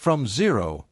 From Zero,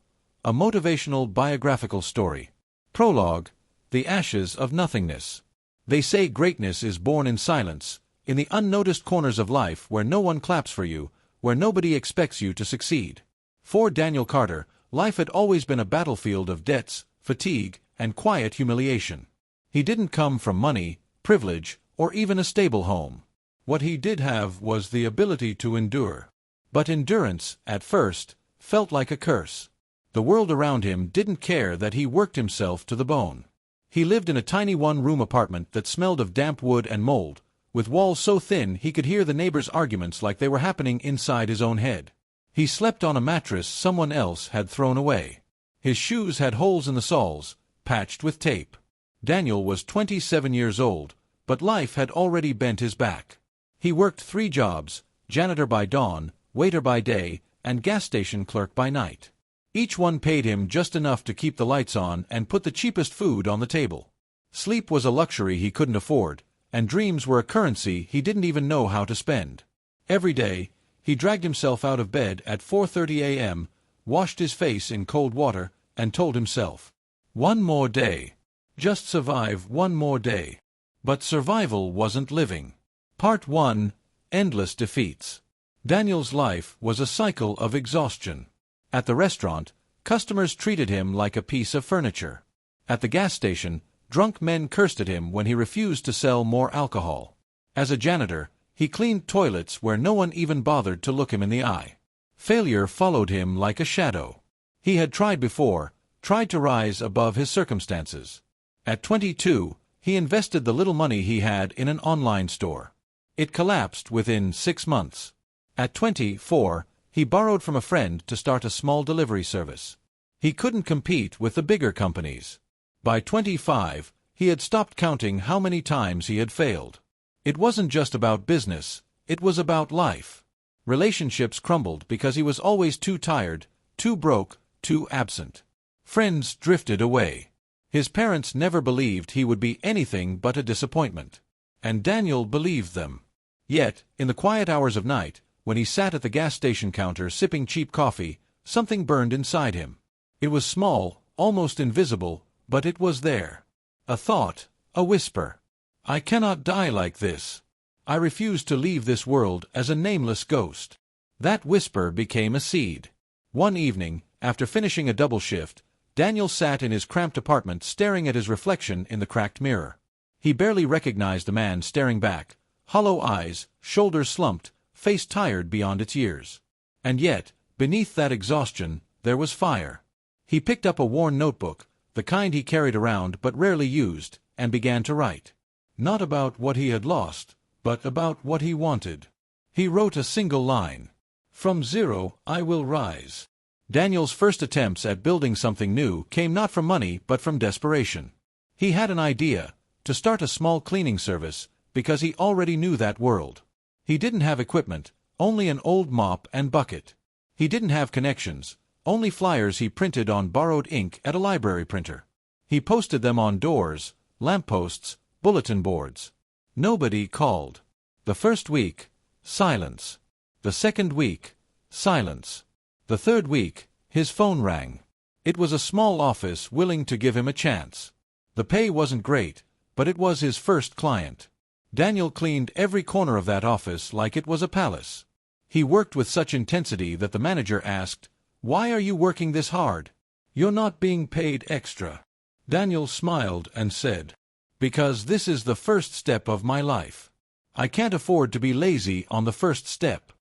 a motivational biographical story. Prologue, The Ashes of Nothingness. They say greatness is born in silence, in the unnoticed corners of life where no one claps for you, where nobody expects you to succeed. For Daniel Carter, life had always been a battlefield of debts, fatigue, and quiet humiliation. He didn't come from money, privilege, or even a stable home. What he did have was the ability to endure. But endurance, at first, felt like a curse. The world around him didn't care that he worked himself to the bone. He lived in a tiny one-room apartment that smelled of damp wood and mold, with walls so thin he could hear the neighbors' arguments like they were happening inside his own head. He slept on a mattress someone else had thrown away. His shoes had holes in the soles, patched with tape. Daniel was 27 years old, but life had already bent his back. He worked 3 jobs, janitor by dawn, waiter by day, and gas station clerk by night. Each one paid him just enough to keep the lights on and put the cheapest food on the table. Sleep was a luxury he couldn't afford, and dreams were a currency he didn't even know how to spend. Every day, he dragged himself out of bed at 4:30 a.m., washed his face in cold water, and told himself, "One more day. Just survive one more day." But survival wasn't living. Part 1. Endless Defeats. Daniel's life was a cycle of exhaustion. At the restaurant, customers treated him like a piece of furniture. At the gas station, drunk men cursed at him when he refused to sell more alcohol. As a janitor, he cleaned toilets where no one even bothered to look him in the eye. Failure followed him like a shadow. He had tried before, tried to rise above his circumstances. At 22, he invested the little money he had in an online store. It collapsed within 6 months. At 24, he borrowed from a friend to start a small delivery service. He couldn't compete with the bigger companies. By 25, he had stopped counting how many times he had failed. It wasn't just about business, it was about life. Relationships crumbled because he was always too tired, too broke, too absent. Friends drifted away. His parents never believed he would be anything but a disappointment. And Daniel believed them. Yet, in the quiet hours of night, when he sat at the gas station counter sipping cheap coffee, something burned inside him. It was small, almost invisible, but it was there. A thought, a whisper. "I cannot die like this. I refuse to leave this world as a nameless ghost." That whisper became a seed. One evening, after finishing a double shift, Daniel sat in his cramped apartment staring at his reflection in the cracked mirror. He barely recognized the man staring back, hollow eyes, shoulders slumped, face tired beyond its years. And yet, beneath that exhaustion, there was fire. He picked up a worn notebook, the kind he carried around but rarely used, and began to write. Not about what he had lost, but about what he wanted. He wrote a single line. "From zero, I will rise." Daniel's first attempts at building something new came not from money but from desperation. He had an idea, to start a small cleaning service, because he already knew that world. He didn't have equipment, only an old mop and bucket. He didn't have connections, only flyers he printed on borrowed ink at a library printer. He posted them on doors, lampposts, bulletin boards. Nobody called. The first week, silence. The second week, silence. The third week, his phone rang. It was a small office willing to give him a chance. The pay wasn't great, but it was his first client. Daniel cleaned every corner of that office like it was a palace. He worked with such intensity that the manager asked, "Why are you working this hard? You're not being paid extra." Daniel smiled and said, "Because this is the first step of my life. I can't afford to be lazy on the first step."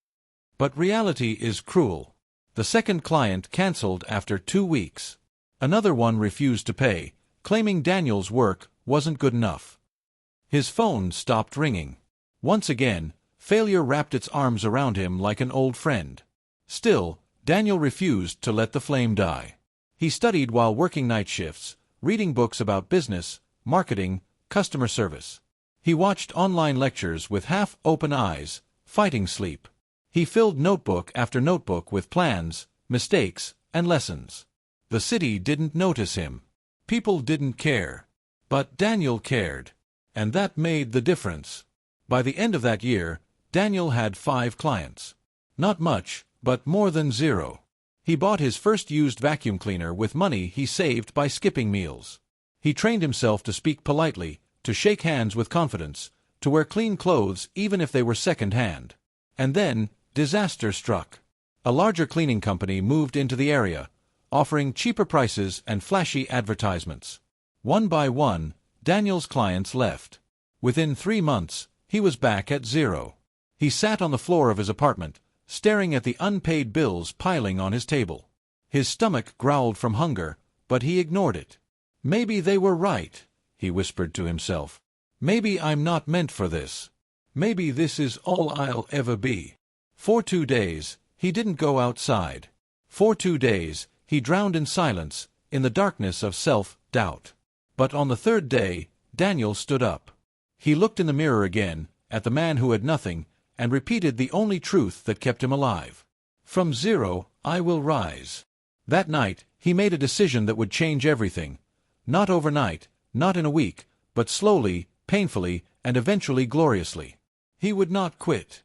But reality is cruel. The second client canceled after 2 weeks. Another one refused to pay, claiming Daniel's work wasn't good enough. His phone stopped ringing. Once again, failure wrapped its arms around him like an old friend. Still, Daniel refused to let the flame die. He studied while working night shifts, reading books about business, marketing, customer service. He watched online lectures with half-open eyes, fighting sleep. He filled notebook after notebook with plans, mistakes, and lessons. The city didn't notice him. People didn't care. But Daniel cared. And that made the difference. By the end of that year, Daniel had 5 clients. Not much, but more than zero. He bought his first used vacuum cleaner with money he saved by skipping meals. He trained himself to speak politely, to shake hands with confidence, to wear clean clothes even if they were second-hand. And then, disaster struck. A larger cleaning company moved into the area, offering cheaper prices and flashy advertisements. One by one, Daniel's clients left. Within 3 months, he was back at zero. He sat on the floor of his apartment, staring at the unpaid bills piling on his table. His stomach growled from hunger, but he ignored it. "Maybe they were right," he whispered to himself. "Maybe I'm not meant for this. Maybe this is all I'll ever be." For 2 days, he didn't go outside. For 2 days, he drowned in silence, in the darkness of self-doubt. But on the 3rd day, Daniel stood up. He looked in the mirror again, at the man who had nothing, and repeated the only truth that kept him alive. "From zero, I will rise." That night, he made a decision that would change everything. Not overnight, not in a week, but slowly, painfully, and eventually gloriously. He would not quit.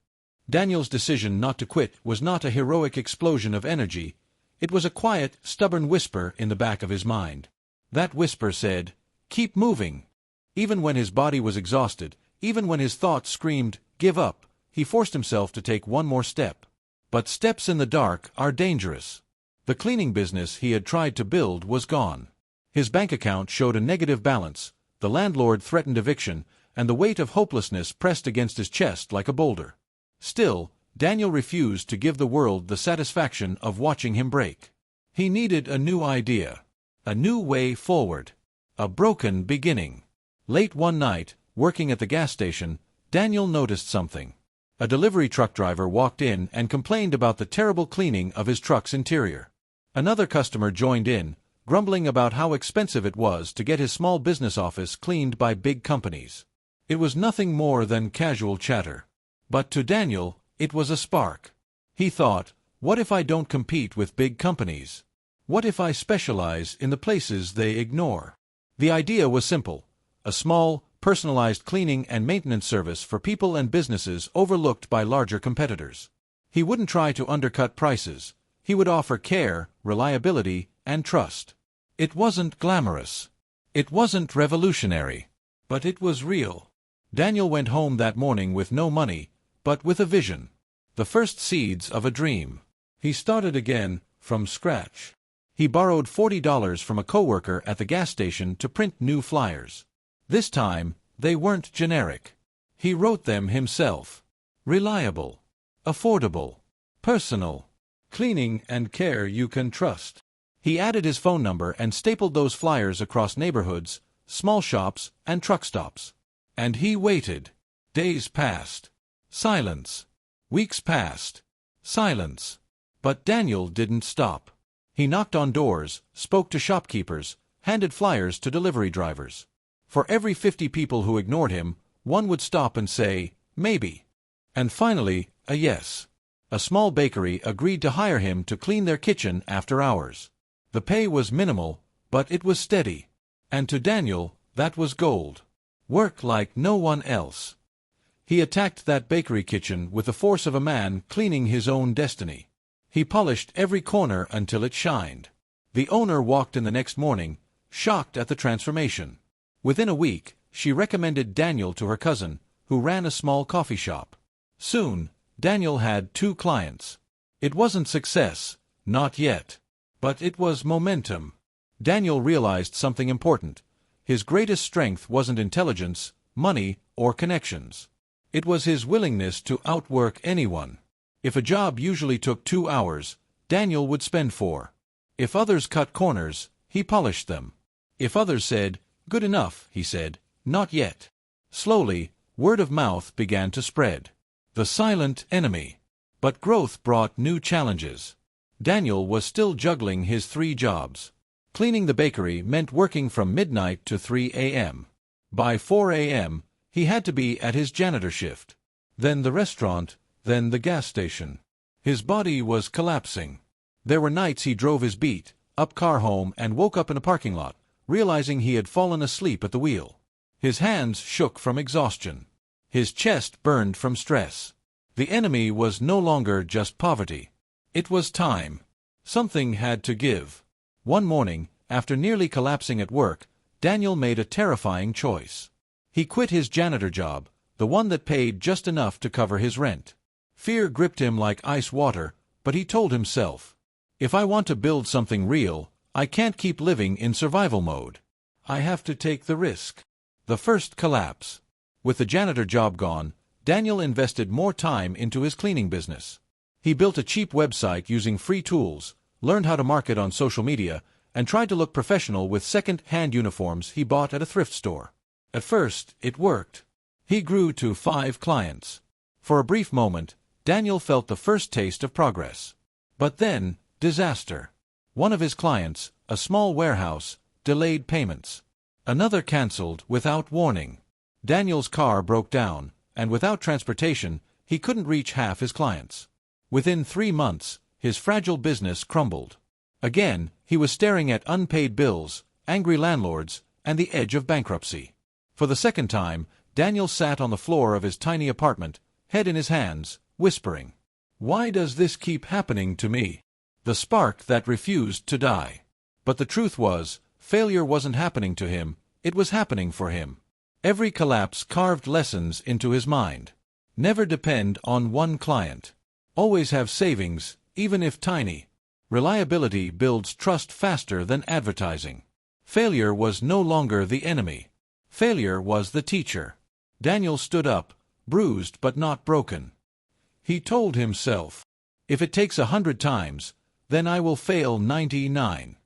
Daniel's decision not to quit was not a heroic explosion of energy. It was a quiet, stubborn whisper in the back of his mind. That whisper said, "Keep moving." Even when his body was exhausted, even when his thoughts screamed, "Give up," he forced himself to take one more step. But steps in the dark are dangerous. The cleaning business he had tried to build was gone. His bank account showed a negative balance, the landlord threatened eviction, and the weight of hopelessness pressed against his chest like a boulder. Still, Daniel refused to give the world the satisfaction of watching him break. He needed a new idea, a new way forward, a broken beginning. Late one night, working at the gas station, Daniel noticed something. A delivery truck driver walked in and complained about the terrible cleaning of his truck's interior. Another customer joined in, grumbling about how expensive it was to get his small business office cleaned by big companies. It was nothing more than casual chatter. But to Daniel, it was a spark. He thought, what if I don't compete with big companies? What if I specialize in the places they ignore? The idea was simple: a small, personalized cleaning and maintenance service for people and businesses overlooked by larger competitors. He wouldn't try to undercut prices. He would offer care, reliability, and trust. It wasn't glamorous. It wasn't revolutionary. But it was real. Daniel went home that morning with no money, but with a vision. The first seeds of a dream. He started again, from scratch. He borrowed $40 from a coworker at the gas station to print new flyers. This time, they weren't generic. He wrote them himself. Reliable. Affordable. Personal. Cleaning and care you can trust. He added his phone number and stapled those flyers across neighborhoods, small shops, and truck stops. And he waited. Days passed. Silence. Weeks passed. Silence. But Daniel didn't stop. He knocked on doors, spoke to shopkeepers, handed flyers to delivery drivers. For every 50 people who ignored him, one would stop and say, maybe. And finally, a yes. A small bakery agreed to hire him to clean their kitchen after hours. The pay was minimal, but it was steady. And to Daniel, that was gold. Work like no one else. He attacked that bakery kitchen with the force of a man cleaning his own destiny. He polished every corner until it shined. The owner walked in the next morning, shocked at the transformation. Within a week, she recommended Daniel to her cousin, who ran a small coffee shop. Soon, Daniel had 2 clients. It wasn't success, not yet. But it was momentum. Daniel realized something important. His greatest strength wasn't intelligence, money, or connections. It was his willingness to outwork anyone. If a job usually took 2 hours, Daniel would spend 4. If others cut corners, he polished them. If others said, "Good enough," he said, "Not yet." Slowly, word of mouth began to spread. The silent enemy. But growth brought new challenges. Daniel was still juggling his 3 jobs. Cleaning the bakery meant working from midnight to 3 a.m. By 4 a.m., he had to be at his janitor shift. Then the restaurant, then the gas station. His body was collapsing. There were nights he drove his beat, up car home and woke up in a parking lot, realizing he had fallen asleep at the wheel. His hands shook from exhaustion. His chest burned from stress. The enemy was no longer just poverty. It was time. Something had to give. One morning, after nearly collapsing at work, Daniel made a terrifying choice. He quit his janitor job, the one that paid just enough to cover his rent. Fear gripped him like ice water, but he told himself, "If I want to build something real, I can't keep living in survival mode. I have to take the risk." The first collapse. With the janitor job gone, Daniel invested more time into his cleaning business. He built a cheap website using free tools, learned how to market on social media, and tried to look professional with second-hand uniforms he bought at a thrift store. At first, it worked. He grew to 5 clients. For a brief moment, Daniel felt the first taste of progress. But then, disaster. One of his clients, a small warehouse, delayed payments. Another canceled without warning. Daniel's car broke down, and without transportation, he couldn't reach half his clients. Within 3 months, his fragile business crumbled. Again, he was staring at unpaid bills, angry landlords, and the edge of bankruptcy. For the second time, Daniel sat on the floor of his tiny apartment, head in his hands, whispering, "Why does this keep happening to me?" The spark that refused to die. But the truth was, failure wasn't happening to him, it was happening for him. Every collapse carved lessons into his mind. Never depend on one client. Always have savings, even if tiny. Reliability builds trust faster than advertising. Failure was no longer the enemy. Failure was the teacher. Daniel stood up, bruised but not broken. He told himself, "If it takes 100 times, then I will fail 99.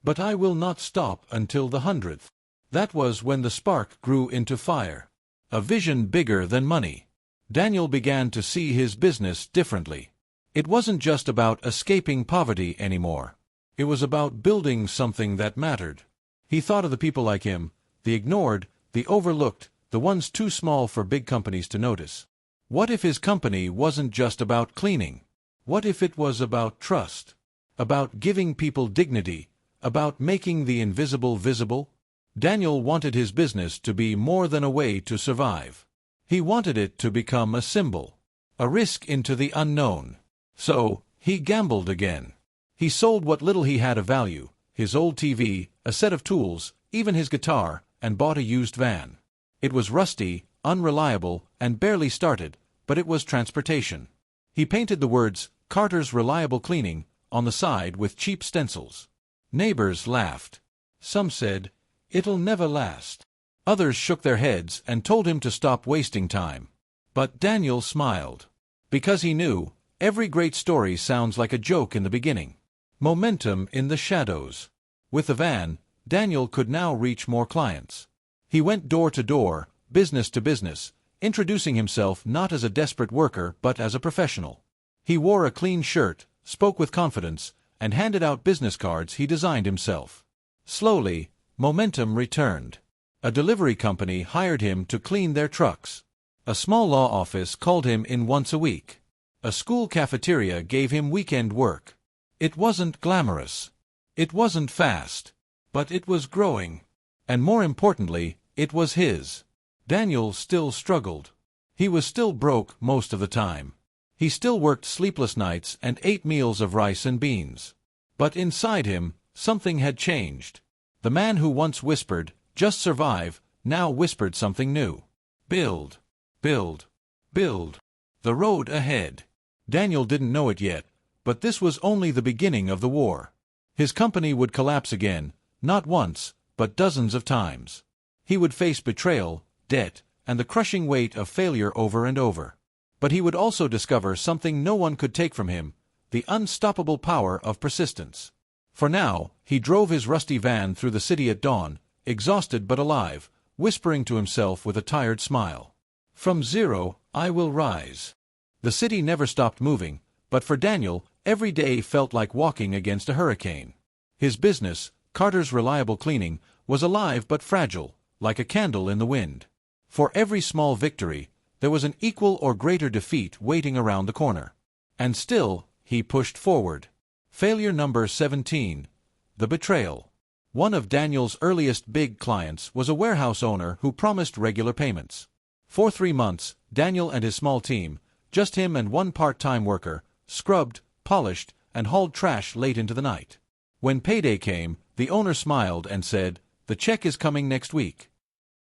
But I will not stop until the 100th. That was when the spark grew into fire. A vision bigger than money. Daniel began to see his business differently. It wasn't just about escaping poverty anymore. It was about building something that mattered. He thought of the people like him, the ignored, the overlooked, the ones too small for big companies to notice. What if his company wasn't just about cleaning? What if it was about trust? About giving people dignity? About making the invisible visible? Daniel wanted his business to be more than a way to survive. He wanted it to become a symbol, a risk into the unknown. So, he gambled again. He sold what little he had of value, his old TV, a set of tools, even his guitar, and bought a used van. It was rusty, unreliable, and barely started, but it was transportation. He painted the words, "Carter's Reliable Cleaning," on the side with cheap stencils. Neighbors laughed. Some said, "It'll never last." Others shook their heads and told him to stop wasting time. But Daniel smiled. Because he knew, every great story sounds like a joke in the beginning. Momentum in the shadows. With the van, Daniel could now reach more clients. He went door to door, business to business, introducing himself not as a desperate worker but as a professional. He wore a clean shirt, spoke with confidence, and handed out business cards he designed himself. Slowly, momentum returned. A delivery company hired him to clean their trucks. A small law office called him in once a week. A school cafeteria gave him weekend work. It wasn't glamorous. It wasn't fast. But it was growing. And more importantly, it was his. Daniel still struggled. He was still broke most of the time. He still worked sleepless nights and ate meals of rice and beans. But inside him, something had changed. The man who once whispered, "Just survive," now whispered something new. Build. Build. Build. The road ahead. Daniel didn't know it yet, but this was only the beginning of the war. His company would collapse again, not once, but dozens of times. He would face betrayal, debt, and the crushing weight of failure over and over. But he would also discover something no one could take from him, the unstoppable power of persistence. For now, he drove his rusty van through the city at dawn, exhausted but alive, whispering to himself with a tired smile, "From zero, I will rise." The city never stopped moving, but for Daniel, every day felt like walking against a hurricane. His business, Carter's Reliable Cleaning, was alive but fragile, like a candle in the wind. For every small victory, there was an equal or greater defeat waiting around the corner. And still, he pushed forward. Failure number 17. The betrayal. One of Daniel's earliest big clients was a warehouse owner who promised regular payments. For 3 months, Daniel and his small team, just him and one part-time worker, scrubbed, polished, and hauled trash late into the night. When payday came, the owner smiled and said, "The check is coming next week."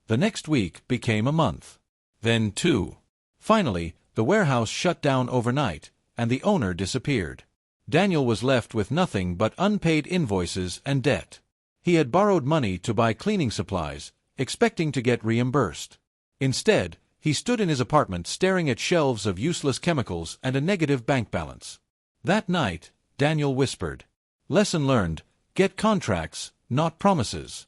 The next week became a month. Then 2. Finally, the warehouse shut down overnight, and the owner disappeared. Daniel was left with nothing but unpaid invoices and debt. He had borrowed money to buy cleaning supplies, expecting to get reimbursed. Instead, he stood in his apartment staring at shelves of useless chemicals and a negative bank balance. That night, Daniel whispered, "Lesson learned, get contracts, not promises."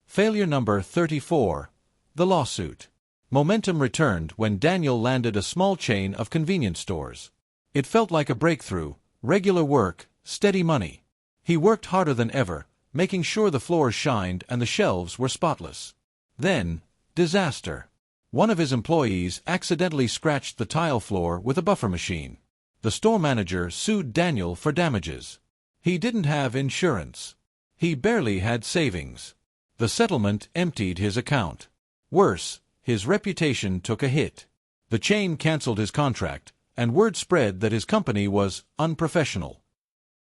Failure number 34. The lawsuit. Momentum returned when Daniel landed a small chain of convenience stores. It felt like a breakthrough, regular work, steady money. He worked harder than ever, making sure the floors shined and the shelves were spotless. Then, disaster. One of his employees accidentally scratched the tile floor with a buffer machine. The store manager sued Daniel for damages. He didn't have insurance. He barely had savings. The settlement emptied his account. Worse, his reputation took a hit. The chain canceled his contract, and word spread that his company was unprofessional.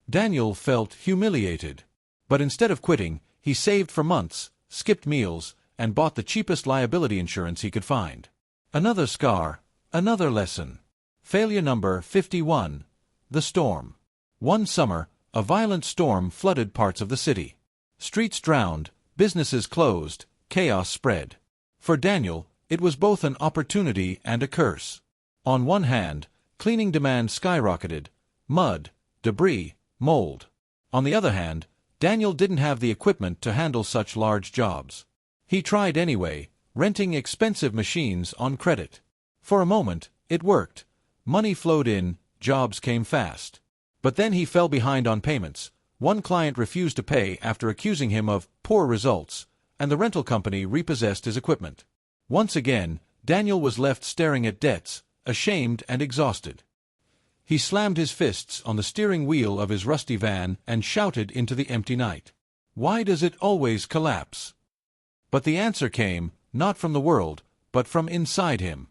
Daniel felt humiliated. But instead of quitting, he saved for months, skipped meals, and bought the cheapest liability insurance he could find. Another scar, another lesson. Failure number 51. The storm. One summer, a violent storm flooded parts of the city. Streets drowned, businesses closed, chaos spread. For Daniel, it was both an opportunity and a curse. On one hand, cleaning demand skyrocketed, mud, debris, mold. On the other hand, Daniel didn't have the equipment to handle such large jobs. He tried anyway, renting expensive machines on credit. For a moment, it worked. Money flowed in, jobs came fast. But then he fell behind on payments. One client refused to pay after accusing him of poor results, and the rental company repossessed his equipment. Once again, Daniel was left staring at debts, ashamed and exhausted. He slammed his fists on the steering wheel of his rusty van and shouted into the empty night, "Why does it always collapse?" But the answer came, not from the world, but from inside him.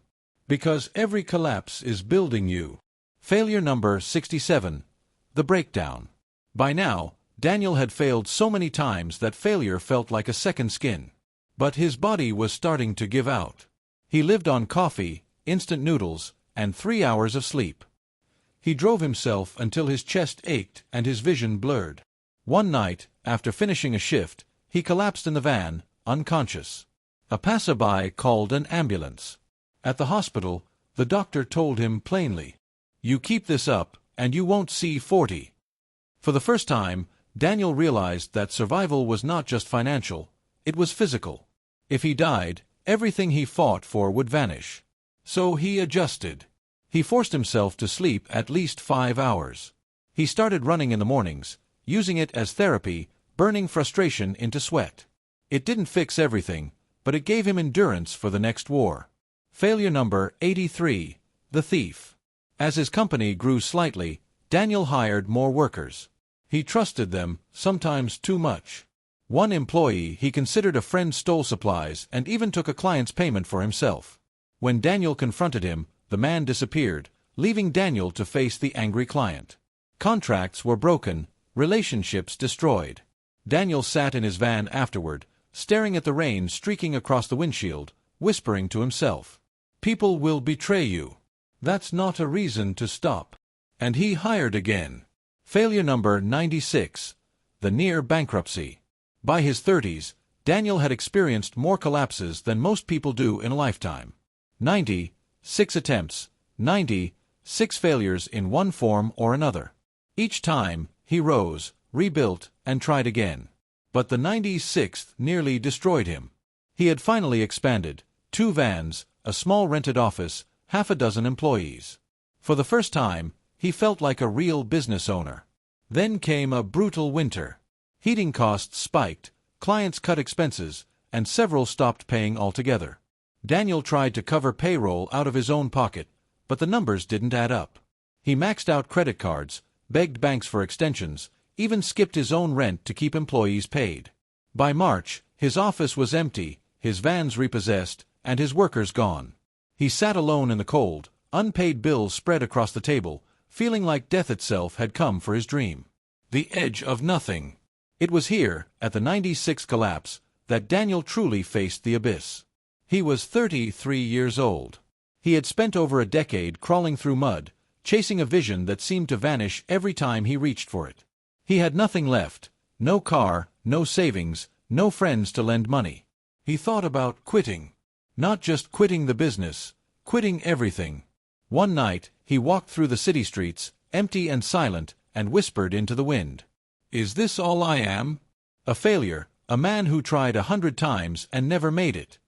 Because every collapse is building you. Failure number 67. The breakdown. By now, Daniel had failed so many times that failure felt like a second skin. But his body was starting to give out. He lived on coffee, instant noodles, and 3 hours of sleep. He drove himself until his chest ached and his vision blurred. One night, after finishing a shift, he collapsed in the van, unconscious. A passerby called an ambulance. At the hospital, the doctor told him plainly, "You keep this up, and you won't see 40. For the first time, Daniel realized that survival was not just financial, it was physical. If he died, everything he fought for would vanish. So he adjusted. He forced himself to sleep at least 5 hours. He started running in the mornings, using it as therapy, burning frustration into sweat. It didn't fix everything, but it gave him endurance for the next war. Failure number 83. The thief. As his company grew slightly, Daniel hired more workers. He trusted them, sometimes too much. One employee he considered a friend stole supplies and even took a client's payment for himself. When Daniel confronted him, the man disappeared, leaving Daniel to face the angry client. Contracts were broken, relationships destroyed. Daniel sat in his van afterward, staring at the rain streaking across the windshield, whispering to himself, "People will betray you. That's not a reason to stop." And he hired again. Failure number 96. The near bankruptcy. By his 30s, Daniel had experienced more collapses than most people do in a lifetime. 96 attempts, 96 failures in one form or another. Each time, he rose, rebuilt, and tried again. But the 96th nearly destroyed him. He had finally expanded: 2 vans, a small rented office, half a dozen employees. For the first time, he felt like a real business owner. Then came a brutal winter. Heating costs spiked, clients cut expenses, and several stopped paying altogether. Daniel tried to cover payroll out of his own pocket, but the numbers didn't add up. He maxed out credit cards, begged banks for extensions, even skipped his own rent to keep employees paid. By March, his office was empty, his vans repossessed, and his workers gone. He sat alone in the cold, unpaid bills spread across the table, feeling like death itself had come for his dream. The edge of nothing. It was here, at the 96th collapse, that Daniel truly faced the abyss. He was 33 years old. He had spent over a decade crawling through mud, chasing a vision that seemed to vanish every time he reached for it. He had nothing left, no car, no savings, no friends to lend money. He thought about quitting. Not just quitting the business, quitting everything. One night, he walked through the city streets, empty and silent, and whispered into the wind. "Is this all I am? A failure, a man who tried 100 times and never made it."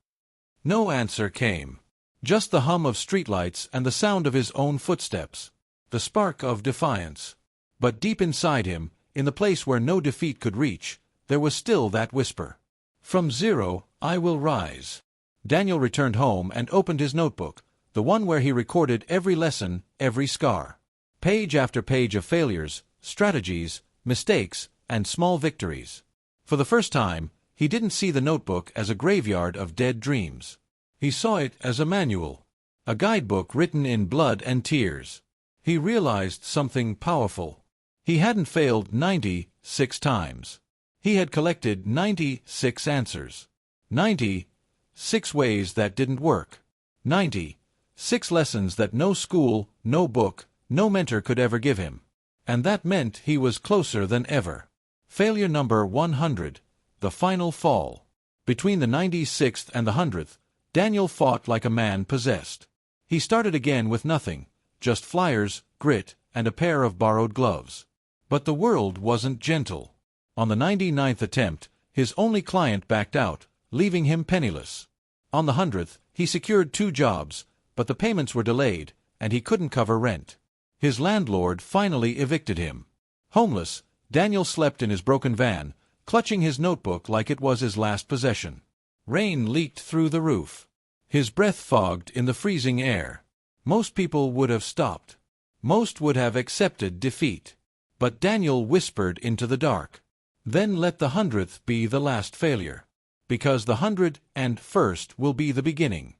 No answer came. Just the hum of streetlights and the sound of his own footsteps. The spark of defiance. But deep inside him, in the place where no defeat could reach, there was still that whisper. "From zero, I will rise." Daniel returned home and opened his notebook, the one where he recorded every lesson, every scar. Page after page of failures, strategies, mistakes, and small victories. For the first time, he didn't see the notebook as a graveyard of dead dreams. He saw it as a manual, a guidebook written in blood and tears. He realized something powerful. He hadn't failed 96 times. He had collected 96 answers. 96 ways that didn't work. 96 lessons that no school, no book, no mentor could ever give him. And that meant he was closer than ever. Failure number 100, the final fall. Between the 96th and the 100th, Daniel fought like a man possessed. He started again with nothing, just flyers, grit, and a pair of borrowed gloves. But the world wasn't gentle. On the 99th attempt, his only client backed out, leaving him penniless. On the 100th, he secured 2 jobs, but the payments were delayed, and he couldn't cover rent. His landlord finally evicted him. Homeless, Daniel slept in his broken van, clutching his notebook like it was his last possession. Rain leaked through the roof. His breath fogged in the freezing air. Most people would have stopped. Most would have accepted defeat. But Daniel whispered into the dark. "Then let the 100th be the last failure. Because the 101st will be the beginning."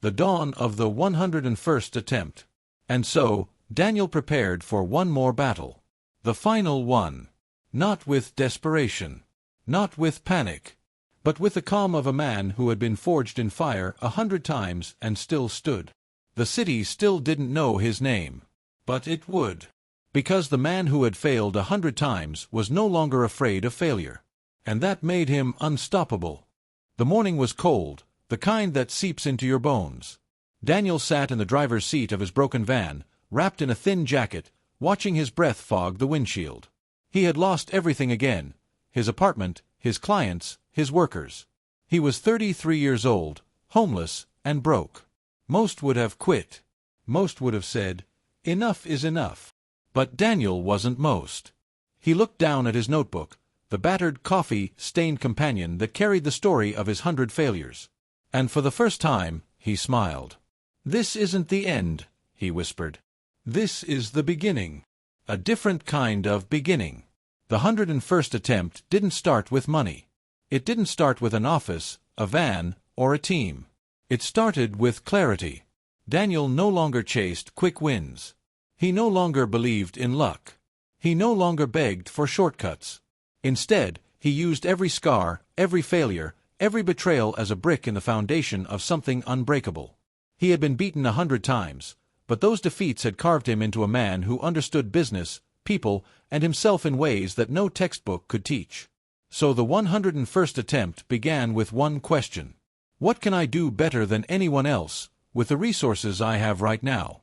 The dawn of the 101st attempt. And so, Daniel prepared for one more battle. The final one. Not with desperation. Not with panic. But with the calm of a man who had been forged in fire 100 times and still stood. The city still didn't know his name. But it would. Because the man who had failed 100 times was no longer afraid of failure. And that made him unstoppable. The morning was cold, the kind that seeps into your bones. Daniel sat in the driver's seat of his broken van, wrapped in a thin jacket, watching his breath fog the windshield. He had lost everything again. His apartment, his clients, his workers. He was 33 years old, homeless, and broke. Most would have quit. Most would have said, "Enough is enough." But Daniel wasn't most. He looked down at his notebook, the battered coffee-stained companion that carried the story of his 100 failures. And for the first time, he smiled. "This isn't the end," he whispered. "This is the beginning. A different kind of beginning." The 101st attempt didn't start with money. It didn't start with an office, a van, or a team. It started with clarity. Daniel no longer chased quick wins. He no longer believed in luck. He no longer begged for shortcuts. Instead, he used every scar, every failure, every betrayal as a brick in the foundation of something unbreakable. He had been beaten 100 times, but those defeats had carved him into a man who understood business, people, and himself in ways that no textbook could teach. So the 101st attempt began with one question. What can I do better than anyone else, with the resources I have right now?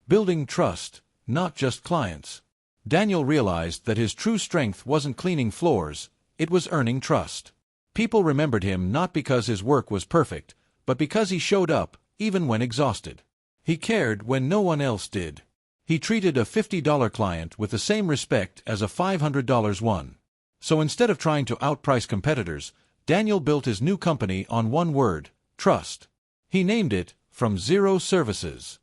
Building trust, not just clients. Daniel realized that his true strength wasn't cleaning floors, it was earning trust. People remembered him not because his work was perfect, but because he showed up, even when exhausted. He cared when no one else did. He treated a $50 client with the same respect as a $500 one. So instead of trying to outprice competitors, Daniel built his new company on one word: trust. He named it From Zero Services.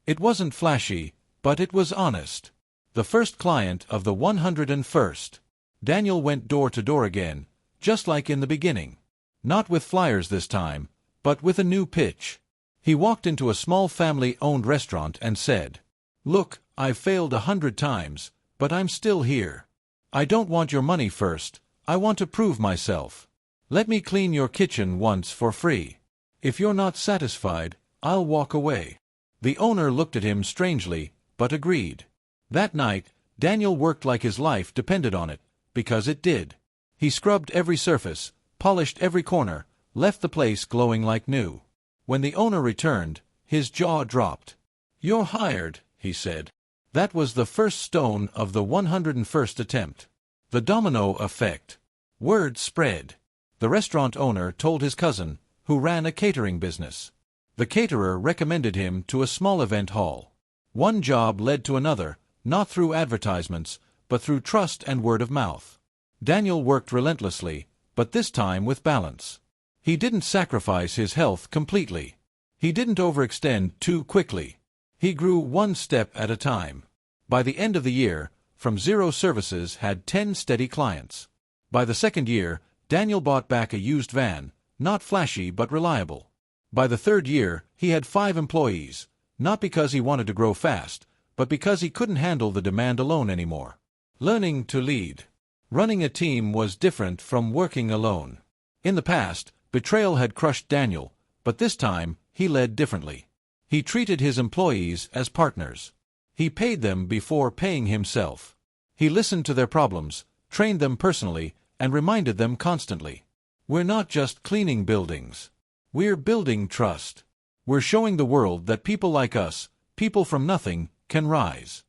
It wasn't flashy, but it was honest. The first client of the 101st. Daniel went door to door again, just like in the beginning. Not with flyers this time, but with a new pitch. He walked into a small family-owned restaurant and said, "Look, I've failed 100 times, but I'm still here. I don't want your money first, I want to prove myself. Let me clean your kitchen once for free. If you're not satisfied, I'll walk away." The owner looked at him strangely, but agreed. That night, Daniel worked like his life depended on it, because it did. He scrubbed every surface, polished every corner, left the place glowing like new. When the owner returned, his jaw dropped. "You're hired," he said. That was the first stone of the 101st attempt. The domino effect. Word spread. The restaurant owner told his cousin, who ran a catering business. The caterer recommended him to a small event hall. One job led to another, not through advertisements, but through trust and word of mouth. Daniel worked relentlessly, but this time with balance. He didn't sacrifice his health completely. He didn't overextend too quickly. He grew one step at a time. By the end of the year, From Zero Services had 10 steady clients. By the second year, Daniel bought back a used van, not flashy but reliable. By the third year, he had 5 employees, not because he wanted to grow fast, but because he couldn't handle the demand alone anymore. Learning to lead. Running a team was different from working alone. In the past, betrayal had crushed Daniel, but this time, he led differently. He treated his employees as partners. He paid them before paying himself. He listened to their problems, trained them personally, and reminded them constantly. We're not just cleaning buildings. We're building trust. We're showing the world that people like us, people from nothing, can rise.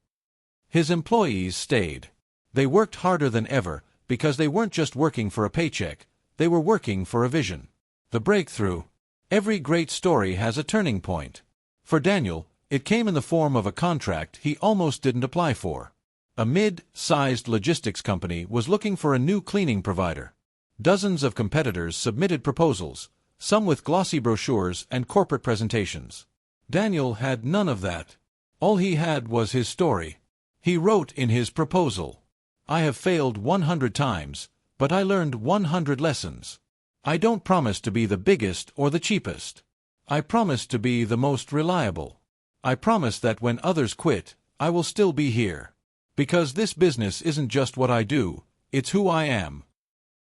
His employees stayed. They worked harder than ever, because they weren't just working for a paycheck, they were working for a vision. The breakthrough. Every great story has a turning point. For Daniel, it came in the form of a contract he almost didn't apply for. A mid-sized logistics company was looking for a new cleaning provider. Dozens of competitors submitted proposals, some with glossy brochures and corporate presentations. Daniel had none of that. All he had was his story. He wrote in his proposal, "I have failed 100 times, but I learned 100 lessons. I don't promise to be the biggest or the cheapest. I promise to be the most reliable. I promise that when others quit, I will still be here. Because this business isn't just what I do, it's who I am."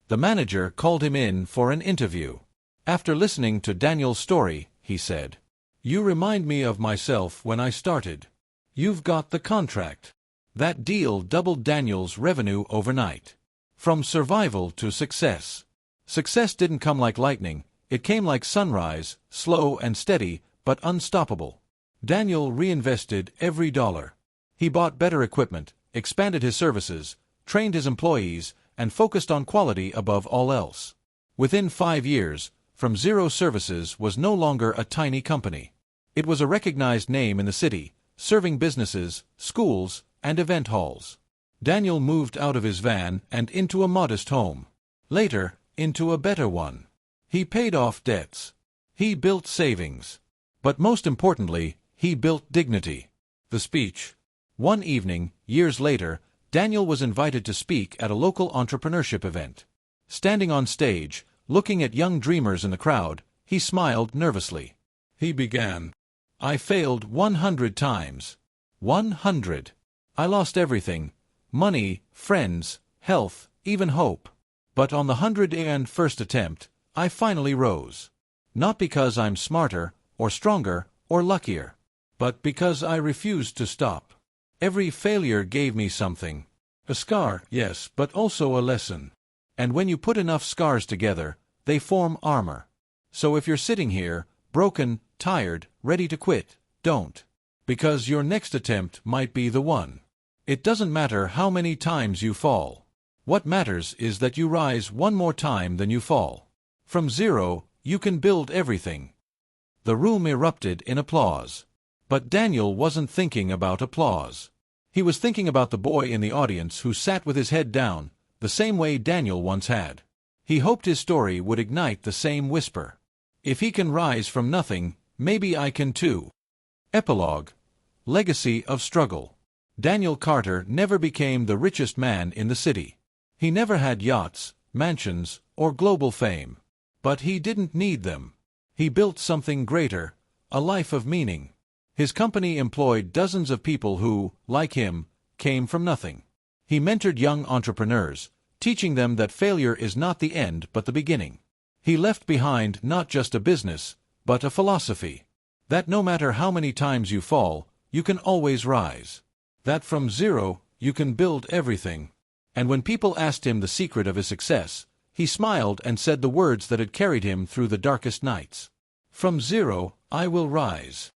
The manager called him in for an interview. After listening to Daniel's story, he said, "You remind me of myself when I started. You've got the contract." That deal doubled Daniel's revenue overnight. From survival to success. Success didn't come like lightning, it came like sunrise, slow and steady, but unstoppable. Daniel reinvested every dollar. He bought better equipment, expanded his services, trained his employees, and focused on quality above all else. Within 5 years, From Zero Services was no longer a tiny company. It was a recognized name in the city, serving businesses, schools, and event halls. Daniel moved out of his van and into a modest home. Later, into a better one. He paid off debts. He built savings. But most importantly, he built dignity. The speech. One evening, years later, Daniel was invited to speak at a local entrepreneurship event. Standing on stage, looking at young dreamers in the crowd, he smiled nervously. He began, "I failed 100 times. 100. I lost everything, money, friends, health, even hope. But on the 101st attempt, I finally rose. Not because I'm smarter, or stronger, or luckier, but because I refused to stop. Every failure gave me something. A scar, yes, but also a lesson. And when you put enough scars together, they form armor. So if you're sitting here, broken, tired, ready to quit, don't. Because your next attempt might be the one. It doesn't matter how many times you fall. What matters is that you rise one more time than you fall. From zero, you can build everything." The room erupted in applause. But Daniel wasn't thinking about applause. He was thinking about the boy in the audience who sat with his head down, the same way Daniel once had. He hoped his story would ignite the same whisper. If he can rise from nothing, maybe I can too. Epilogue. Legacy of struggle. Daniel Carter never became the richest man in the city. He never had yachts, mansions, or global fame. But he didn't need them. He built something greater, a life of meaning. His company employed dozens of people who, like him, came from nothing. He mentored young entrepreneurs, teaching them that failure is not the end but the beginning. He left behind not just a business, but a philosophy. That no matter how many times you fall, you can always rise. That from zero, you can build everything. And when people asked him the secret of his success, he smiled and said the words that had carried him through the darkest nights. From zero, I will rise.